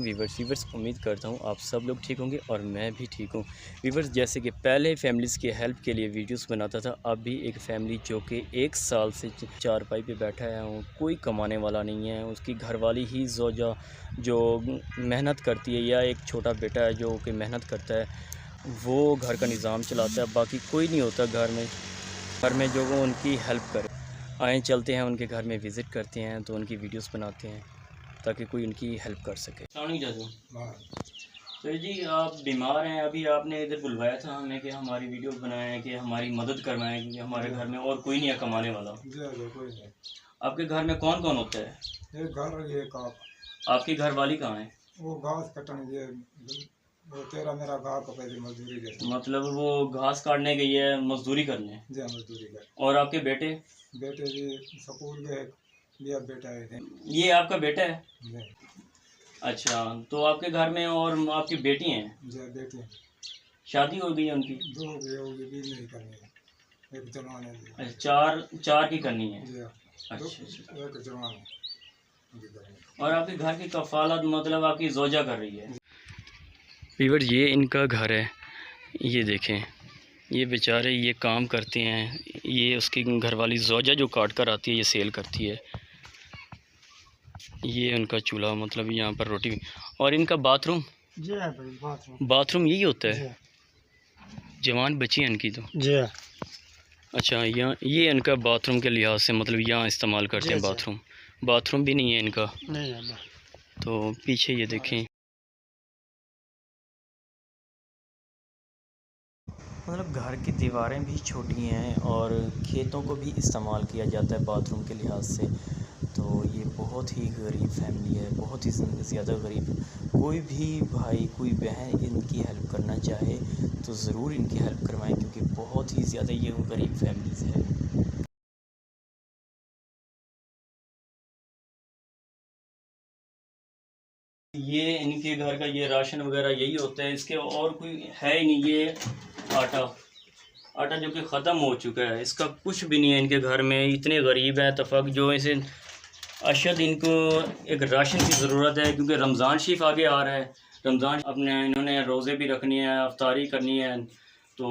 Viewers उम्मीद करता हूँ आप सब लोग ठीक होंगे और मैं भी ठीक हूँ। वीवर्स, जैसे कि पहले फैमिलीज़ की हेल्प के लिए वीडियोस बनाता था, अब भी एक फ़ैमिली जो कि 1 साल से चारपाई पे बैठा है, कोई कमाने वाला नहीं है, उसकी घरवाली ही ज़ौजा जो मेहनत करती है, या एक छोटा बेटा है जो कि मेहनत करता है, वो घर का निज़ाम चलाता है, बाकी कोई नहीं होता घर में जो वो उनकी हेल्प करे। आए चलते हैं उनके घर में, विज़िट करते हैं तो उनकी वीडियोस बनाते हैं ताकि कोई उनकी हेल्प कर सके। तो जी आप बीमार हैं, अभी आपने इधर बुलवाया था हमें कि हमारी वीडियो बनाएं, कि हमारी मदद करवाएं, क्योंकि हमारे घर में और कोई नहीं है कमाने वाला। कोई नहीं। आपके घर में कौन कौन होता है? एक घर, एक आप। आपकी घरवाली कहाँ है? वो घास कटने ये वो तेरा मेरा गाँव का पहले मजदूरी दे। मतलब वो घास काटने गई है मजदूरी करने? जी मजदूरी कर। और आपके बेटे? बेटे जी स्कूल गए, लिया बेटा है। ये आपका बेटा है? जी। अच्छा, तो आपके घर में और आपकी बेटी हैं? जी बेटी। शादी हो गई है उनकी? 2 होगी, भी नहीं करनी है, एक जवान है। अच्छा, चार की करनी है? जी। अच्छा। एक जवान है। और आपके घर की कफालत मतलब आपकी ज़ौजा कर रही है? वीवर, ये इनका घर है, ये देखें, ये बेचारे ये काम करते हैं, ये उसकी घरवाली ज़ौजा जो काट कर आती है ये सेल करती है। ये उनका चूल्हा, मतलब यहाँ पर रोटी। और इनका बाथरूम? जी भाई बाथरूम यही होता है? जवान बच्ची है इनकी तो। जी। अच्छा, यहाँ ये इनका बाथरूम के लिहाज से मतलब यहाँ इस्तेमाल करते हैं बाथरूम भी नहीं है इनका? नहीं है। तो पीछे ये देखें, मतलब घर की दीवारें भी छोटी हैं और खेतों को भी इस्तेमाल किया जाता है बाथरूम के लिहाज से। तो ये बहुत ही गरीब फैमिली है, बहुत ही ज़्यादा गरीब। कोई भी भाई, कोई बहन इनकी हेल्प करना चाहे तो ज़रूर इनकी हेल्प करवाएं, क्योंकि बहुत ही ज़्यादा ये गरीब फैमिलीज़ है। ये इनके घर का ये राशन वगैरह यही होता है, इसके और कोई है ही नहीं। ये आटा जो कि ख़त्म हो चुका है, इसका कुछ भी नहीं है इनके घर में। इतने गरीब हैं तफक, जो इसे अशद इनको एक राशन की ज़रूरत है, क्योंकि रमज़ान शरीफ आगे आ रहा है। रमज़ान अपने इन्होंने रोज़े भी रखनी है, अफ्तारी करनी है। तो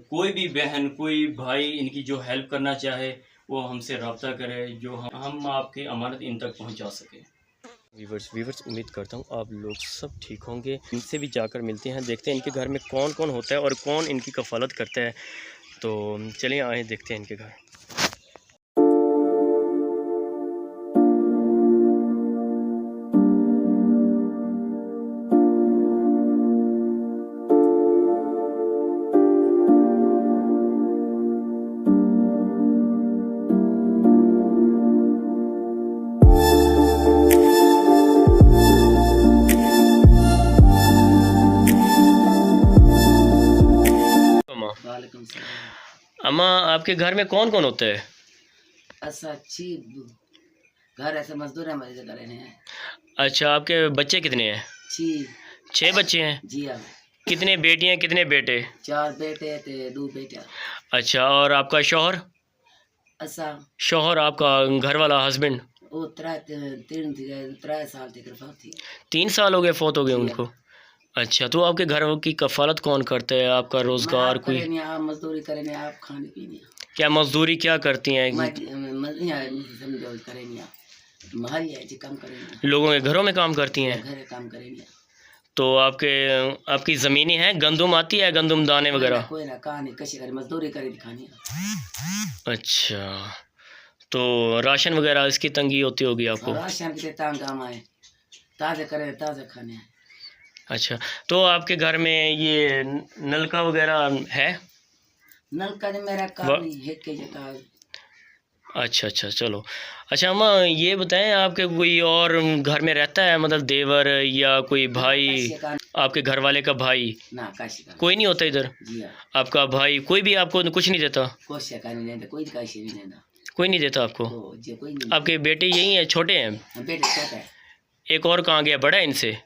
कोई भी बहन, कोई भाई इनकी जो हेल्प करना चाहे वो हमसे रब्ता करे, जो हम आपकी अमानत इन तक पहुंचा सकें। वीवर्स उम्मीद करता हूँ आप लोग सब ठीक होंगे। इनसे भी जाकर मिलते हैं, देखते हैं इनके घर में कौन कौन होता है और कौन इनकी कफ़ालत करता है। तो चलिए आए देखते हैं इनके घर। अम्मा, आपके घर में कौन कौन होता है? अच्छी घर ऐसे मजदूर हमारे घर हैं। अच्छा, आपके बच्चे कितने हैं? 6 बच्चे हैं? जी हाँ। कितने बेटियां कितने बेटे? 4 बेटे थे, 2 बेटियां। अच्छा, और आपका शौहर? अच्छा। शौहर आपका घर वाला हस्बैंड? वो 3 साल तक वफात थी। 3 साल हो गए फौत हो गए उनको? अच्छा, तो आपके घर की कफ़ालत कौन करता है? आपका रोज़गार कोई? आप मजदूरी करें, आप खाने पीने। क्या मजदूरी क्या करती हैं? लोगों के घरों में काम करती हैं? घर काम करेंगे। तो आपकी ज़मीनें हैं, गंदुम आती है, गंदुम दाने वगैरह? कोई ना, कहानी कशी करे, मजदूरी करे दिखानी। अच्छा, तो राशन वगैरह इसकी तंगी होती होगी आपको? राशन की तंग काम आए, ताज़े करे, ताज़े खाने। अच्छा, तो आपके घर में ये नलका वगैरह है? नलका जो मेरा काम नहीं है के जगह। अच्छा, चलो। अच्छा अम्मा, ये बताएं, आपके कोई और घर में रहता है, मतलब देवर या कोई भाई, आपके घर वाले का भाई? ना, कोई नहीं होता इधर? आपका भाई कोई भी आपको कुछ नहीं देता? कोई नहीं देता आपको? आपके बेटे यही हैं, छोटे हैं? बेटे छोटा है। एक और कहाँ गया, बड़ा है इनसे?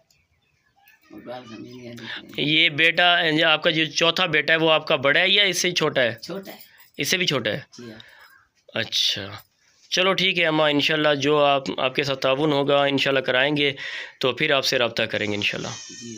ये बेटा आपका जो चौथा बेटा है वो आपका बड़ा है या इससे छोटा है? छोटा है। इससे भी छोटा है? जी हाँ। अच्छा, चलो ठीक है अम्मा, इंशाल्लाह जो आपके साथ ताउन होगा इंशाल्लाह कराएंगे, तो फिर आपसे रब्ता करेंगे इंशाल्लाह। जी